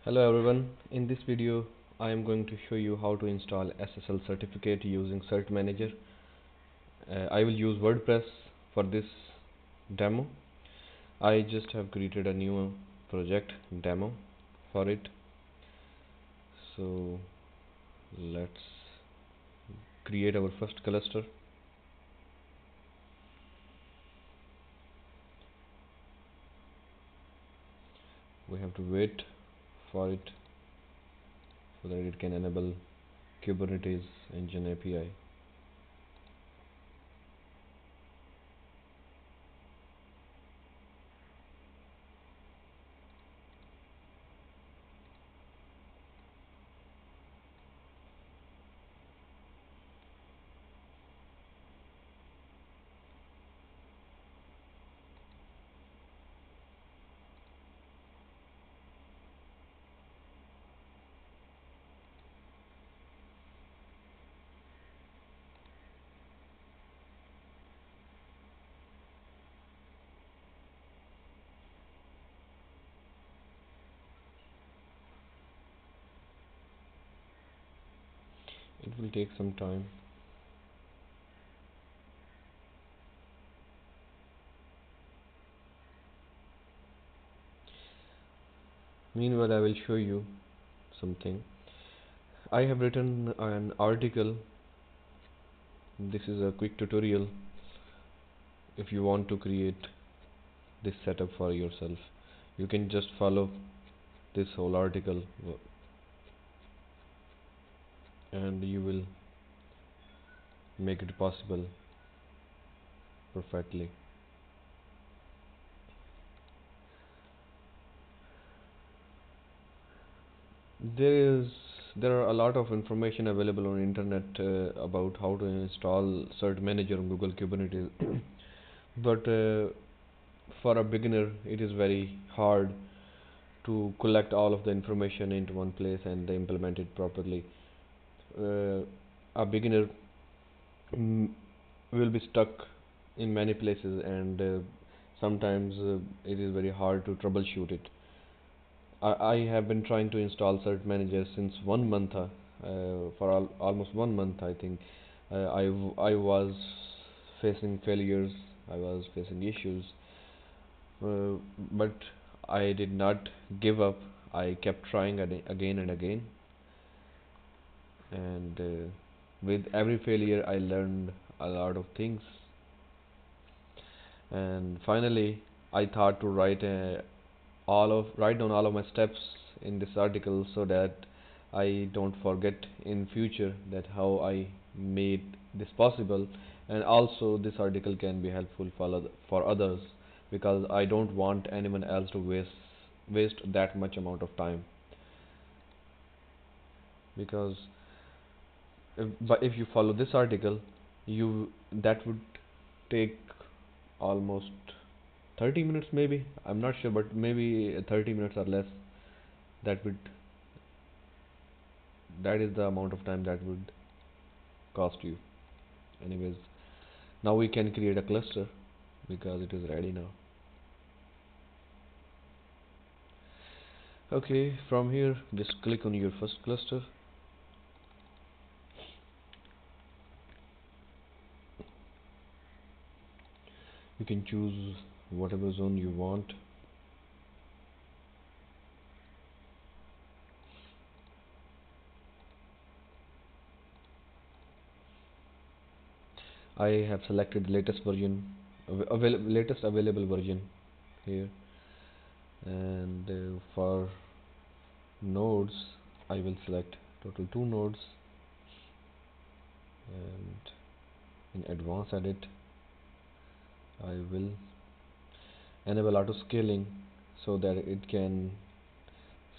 Hello everyone, in this video I am going to show you how to install SSL certificate using Cert-Manager. I will use WordPress for this demo. I just have created a new project demo for it. So let's create our first cluster. We have to wait for it so that it can enable Kubernetes Engine API. It will take some time. Meanwhile, I will show you something. I have written an article. This is a quick tutorial if you want to create this setup for yourself. You can just follow this whole article and you will make it possible perfectly. There is there are a lot of information available on internet about how to install Cert-Manager on Google Kubernetes but for a beginner it is very hard to collect all of the information into one place and implement it properly. A beginner will be stuck in many places and sometimes it is very hard to troubleshoot it. I have been trying to install Cert-Manager since 1 month, for almost 1 month I think. I was facing failures, I was facing issues, but I did not give up. I kept trying again and again, and with every failure I learned a lot of things. And finally, I thought to write down all of my steps in this article so that I don't forget in future that how I made this possible, and also this article can be helpful for others because I don't want anyone else to waste that much amount of time. Because if you follow this article, you that would take almost 30 minutes, maybe, I'm not sure, but maybe 30 minutes or less. That would that is the amount of time that would cost you. Anyways, now we can create a cluster because it is ready now. Okay, from here just click on your first cluster. You can choose whatever zone you want. I have selected latest latest available version here, and for nodes I will select total 2 nodes, and in advanced edit I will enable auto scaling so that it can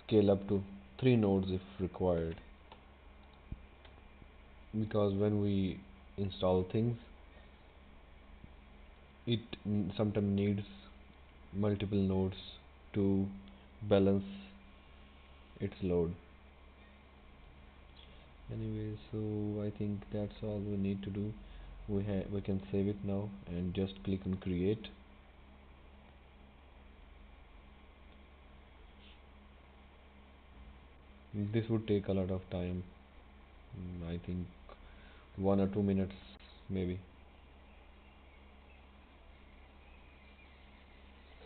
scale up to 3 nodes if required, because when we install things it sometimes needs multiple nodes to balance its load. Anyway, so I think that's all we need to do. We can save it now and just click on create. This would take a lot of time. I think 1 or 2 minutes maybe.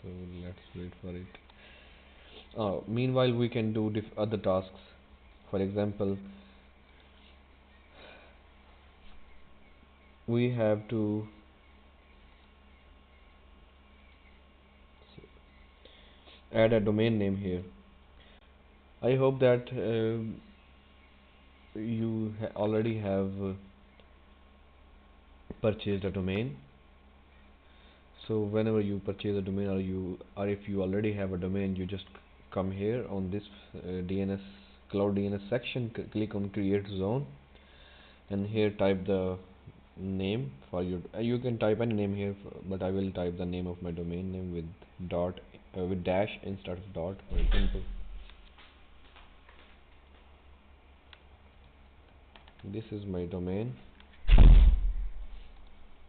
So let's wait for it. Meanwhile, we can do other tasks. For example, we have to add a domain name here. I hope that you already have purchased a domain. So whenever you purchase a domain, or if you already have a domain, you just come here on this DNS cloud DNS section, click on create zone, and here type the name for your. You can type any name here, but I will type the name of my domain name with dot with dash instead of dot. Very simple. This is my domain,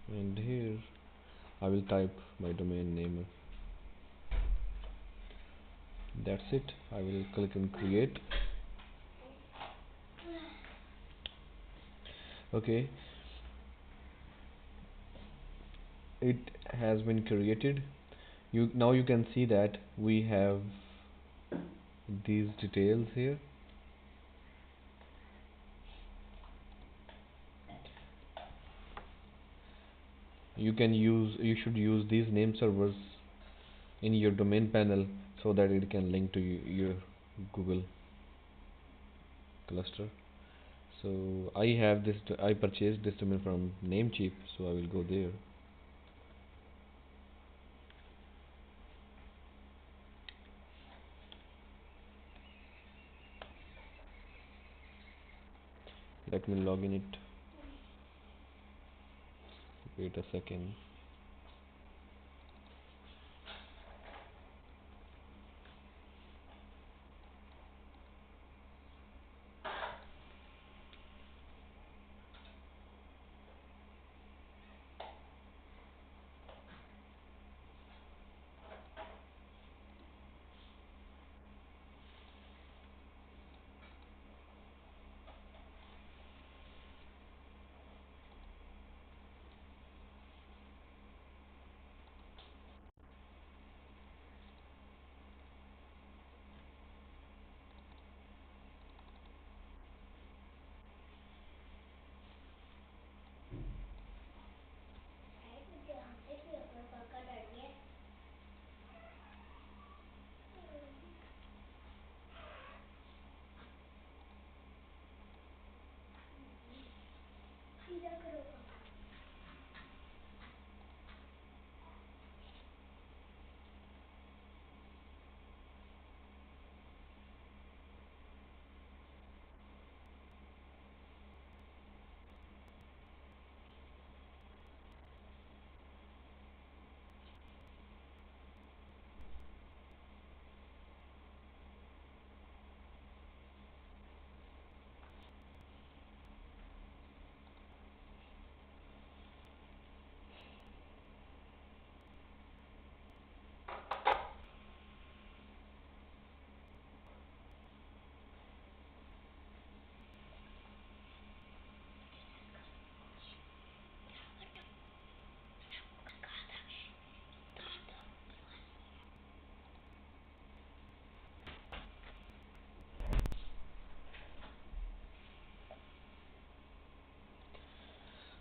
and here I will type my domain name. That's it. I will click on create. Okay, it has been created. Now you can see that we have these details here. You should use these name servers in your domain panel so that it can link to your Google cluster. So I purchased this domain from Namecheap, so I will go there. Let me log in it. Wait a second.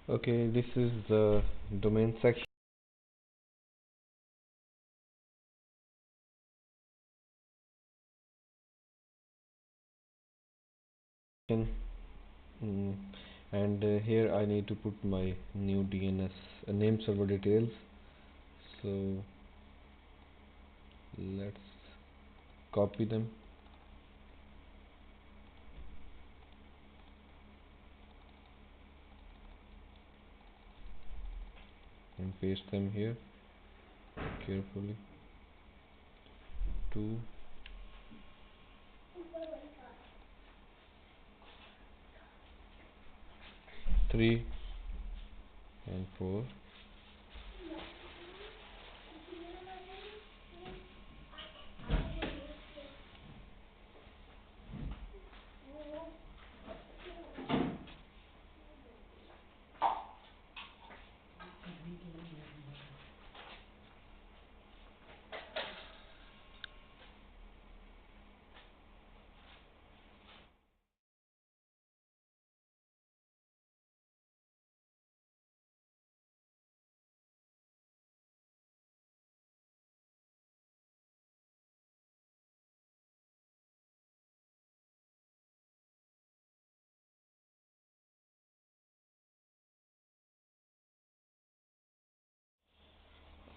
Okay, this is the domain section. Mm, and here I need to put my new DNS name server details. So let's copy them and paste them here carefully. 2, 3, and 4.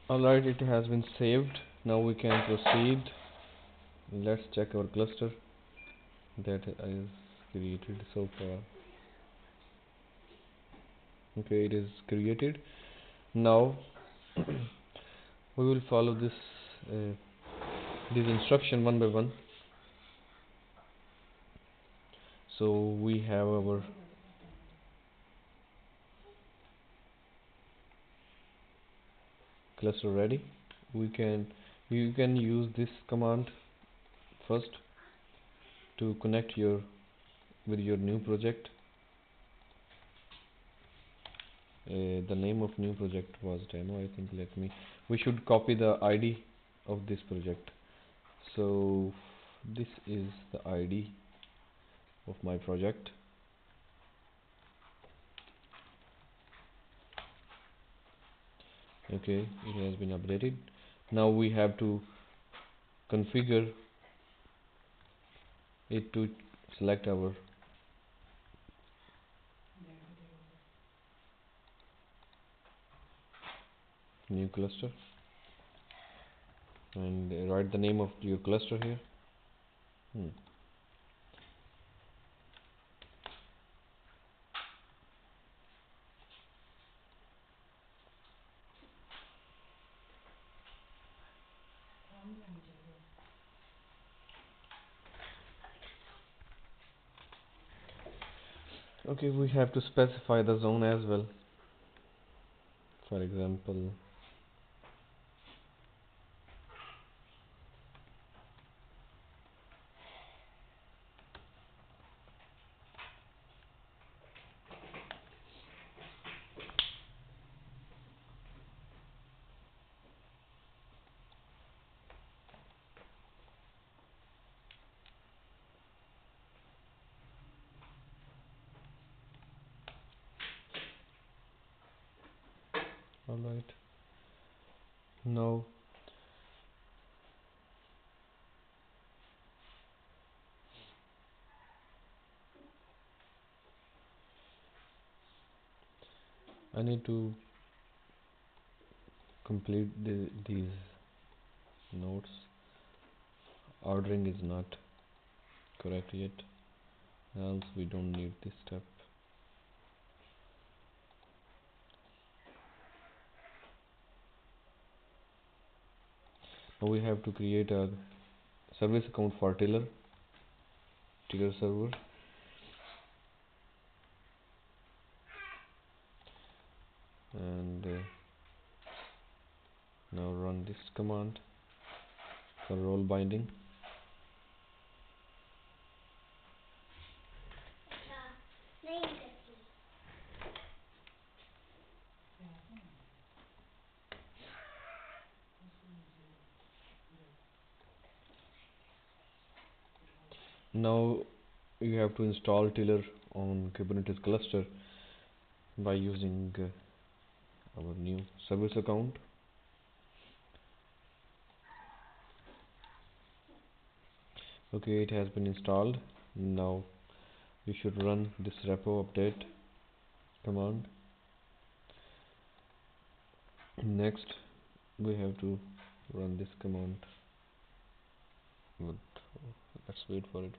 Alright, it has been saved. Now we can proceed. Let's check our cluster that is created so far. Okay, it is created. Now we will follow this instruction one by one. So we have our cluster ready. You can use this command first to connect with your new project. The name of new project was demo, I think. We should copy the ID of this project. So this is the ID of my project. Okay, it has been updated. Now we have to configure it to select our new cluster, and write the name of your cluster here. Okay, we have to specify the zone as well. For example, alright. Now I need to complete these nodes. Ordering is not correct yet, else we don't need this step. Now we have to create a service account for tiller server, and now run this command for role binding. Now you have to install tiller on Kubernetes cluster by using our new service account. Okay, it has been installed. Now you should run this repo update command. Next we have to run this command, but let's wait for it.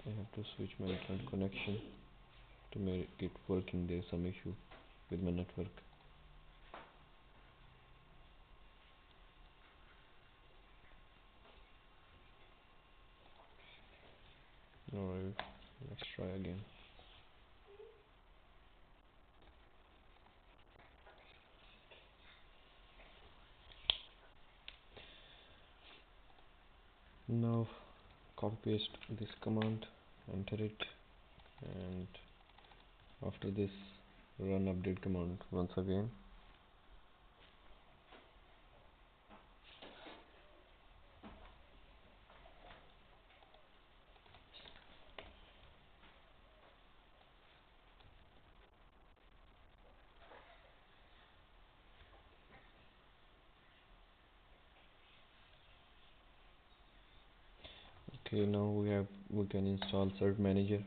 I have to switch my internet connection to make it working. There is some issue with my network. Alright, let's try again. Now copy paste this command, enter it, and after this run update command once again. Okay, now we can install Cert-Manager.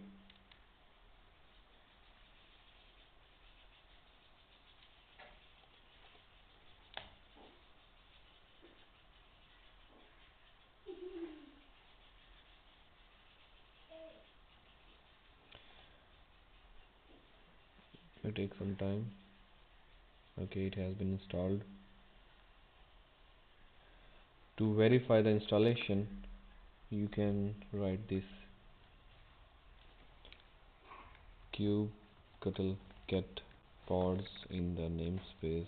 It will take some time. Okay, it has been installed. To verify the installation, you can write this kubectl get pods in the namespace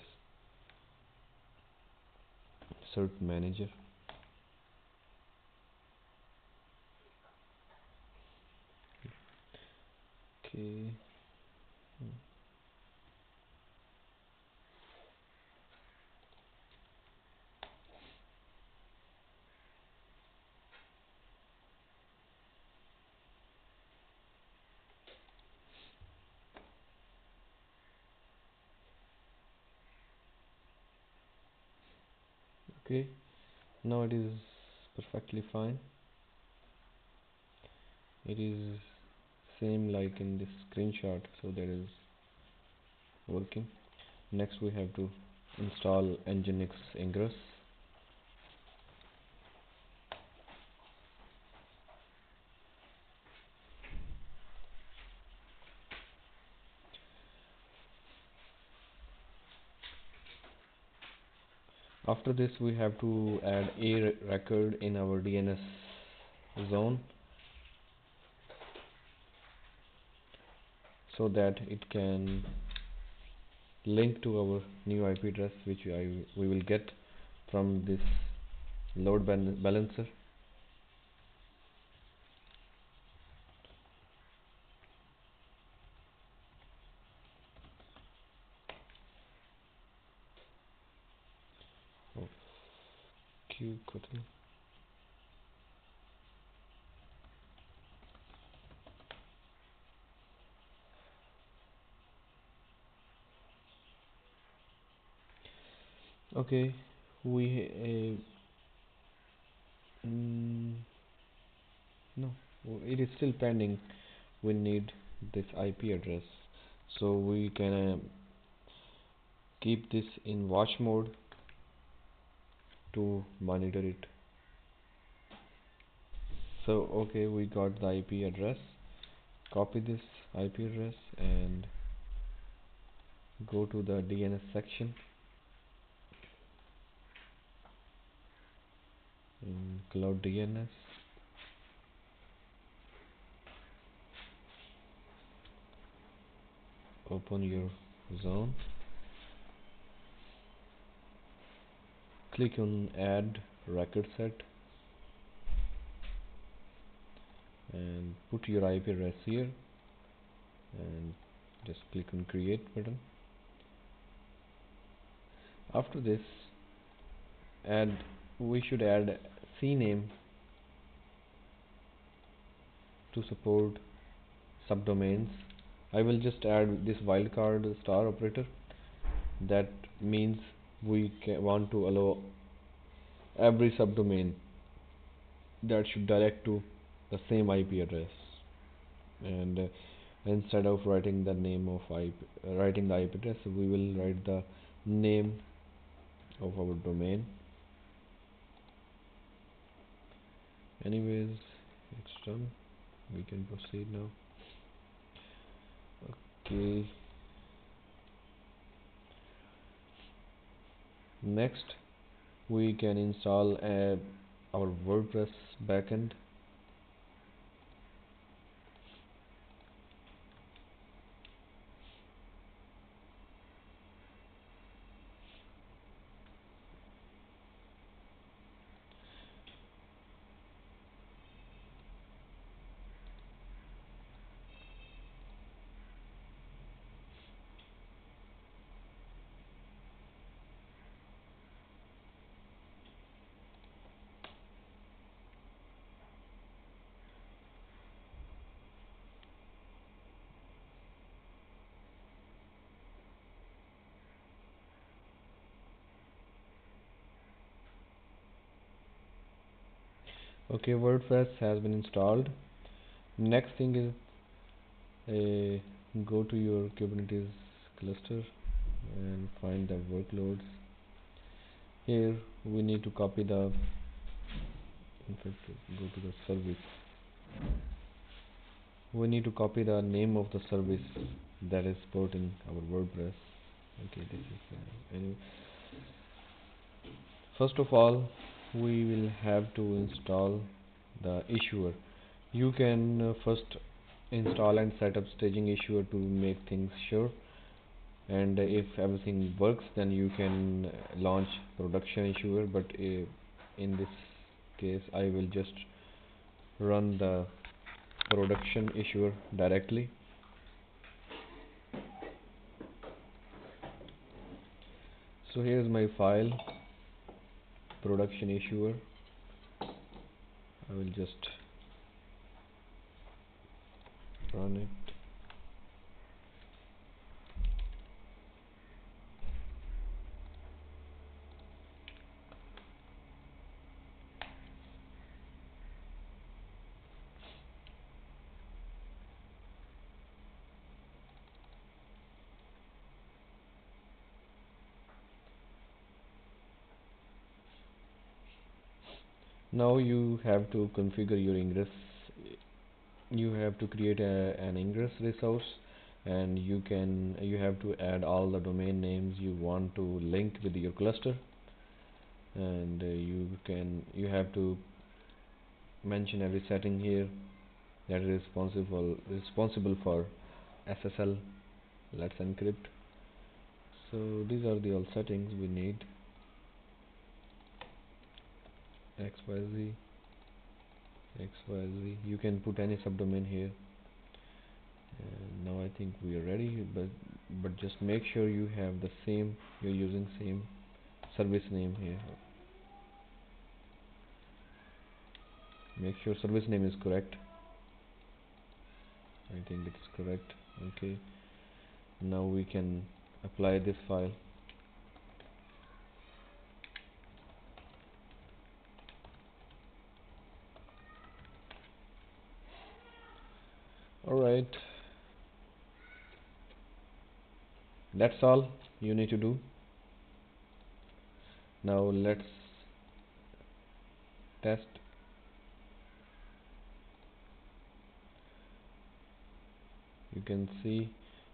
Cert-Manager. Okay. Okay, now it is perfectly fine. It is same like in this screenshot, so that is working. Next we have to install Nginx Ingress. After this we have to add a record in our DNS zone so that it can link to our new IP address, which we will get from this load balancer. Of kubectl. Okay, we no, it is still pending. We need this IP address, so we can keep this in watch mode to monitor it. So okay, we got the IP address. Copy this IP address and go to the DNS section in Cloud DNS. Open your zone. Click on Add Record Set and put your IP address here and just click on Create button. After this, we should add CNAME to support subdomains. I will just add this wildcard star operator. That means we want to allow every subdomain that should direct to the same IP address, and instead of writing the name of writing the IP address, we will write the name of our domain. Anyways, it's done. We can proceed now. Okay. Next, we can install our WordPress backend. Okay, WordPress has been installed. Next thing is go to your Kubernetes cluster and find the workloads. Here we need to copy the, in fact, go to the service. We need to copy the name of the service that is supporting our WordPress. Okay, this is anyway. First of all, we will have to install the issuer. You can first install and set up staging issuer to make things sure, and if everything works then you can launch production issuer, but in this case I will just run the production issuer directly. So here's my file, production issuer. I will just run it. Now you have to configure your Ingress. You have to create an Ingress resource, and you have to add all the domain names you want to link with your cluster, and you have to mention every setting here that is responsible for SSL, LetsEncrypt. So these are the all settings we need. XYZ, XYZ. You can put any subdomain here. And now I think we are ready, but just make sure you have the same. You're using same service name here. Make sure service name is correct. I think it's correct. Okay. Now we can apply this file. Alright. That's all you need to do. Now let's test. You can see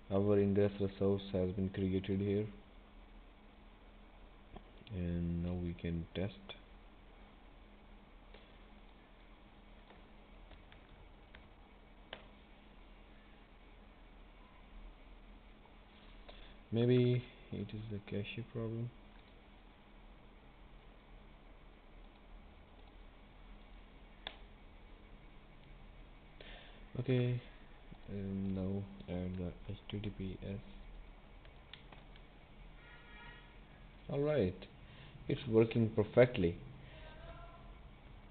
our Ingress resource has been created here, and now we can test. Maybe it is the cache problem. Okay, and now add the HTTPS. Alright, it's working perfectly.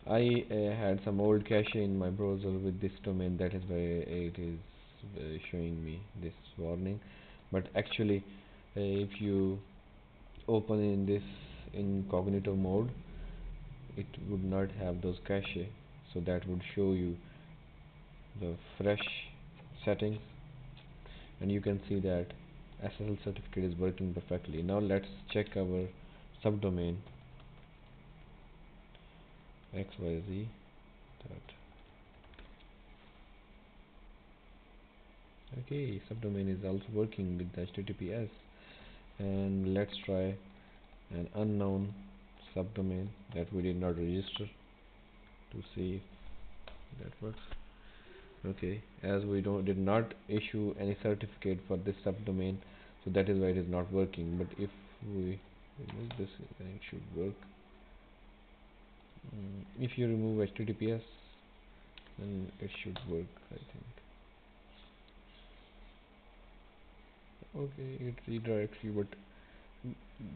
I had some old cache in my browser with this domain, that is why it is showing me this warning. But actually, if you open in this incognito mode, it would not have those cache, so that would show you the fresh settings, and you can see that SSL certificate is working perfectly. Now let's check our subdomain XYZ. Okay, subdomain is also working with the HTTPS, and let's try an unknown subdomain that we did not register to see if that works. Okay, as we did not issue any certificate for this subdomain, so that is why it is not working. But if we remove this, then it should work. If you remove HTTPS, then it should work, I think. Okay, it redirects you, but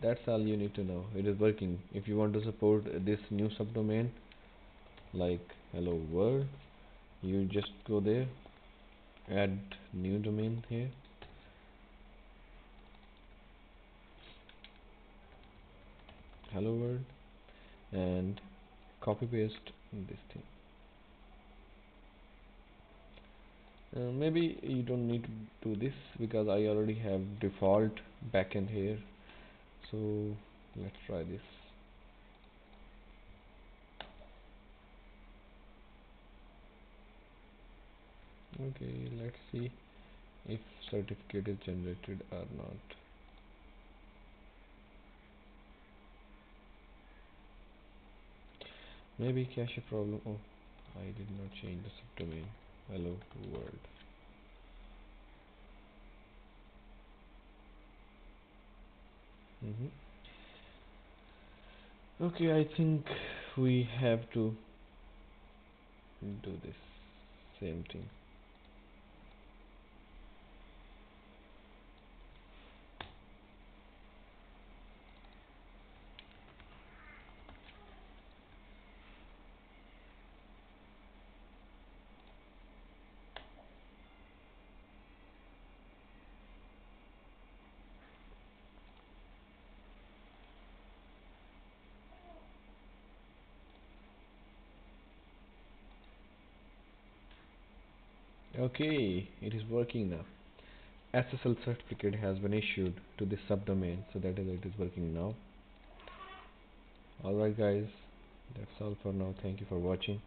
that's all you need to know. It is working. If you want to support this new subdomain like hello world, you just go there, add new domain here, hello world, and copy paste this thing. Maybe you don't need to do this because I already have default backend here. So let's try this. Okay, let's see if certificate is generated or not. Maybe cache problem. Oh, I did not change the subdomain. Hello world. Okay, I think we have to do this same thing. Okay, it is working now. SSL certificate has been issued to this subdomain, so that is it is working now. Alright guys, that's all for now. Thank you for watching.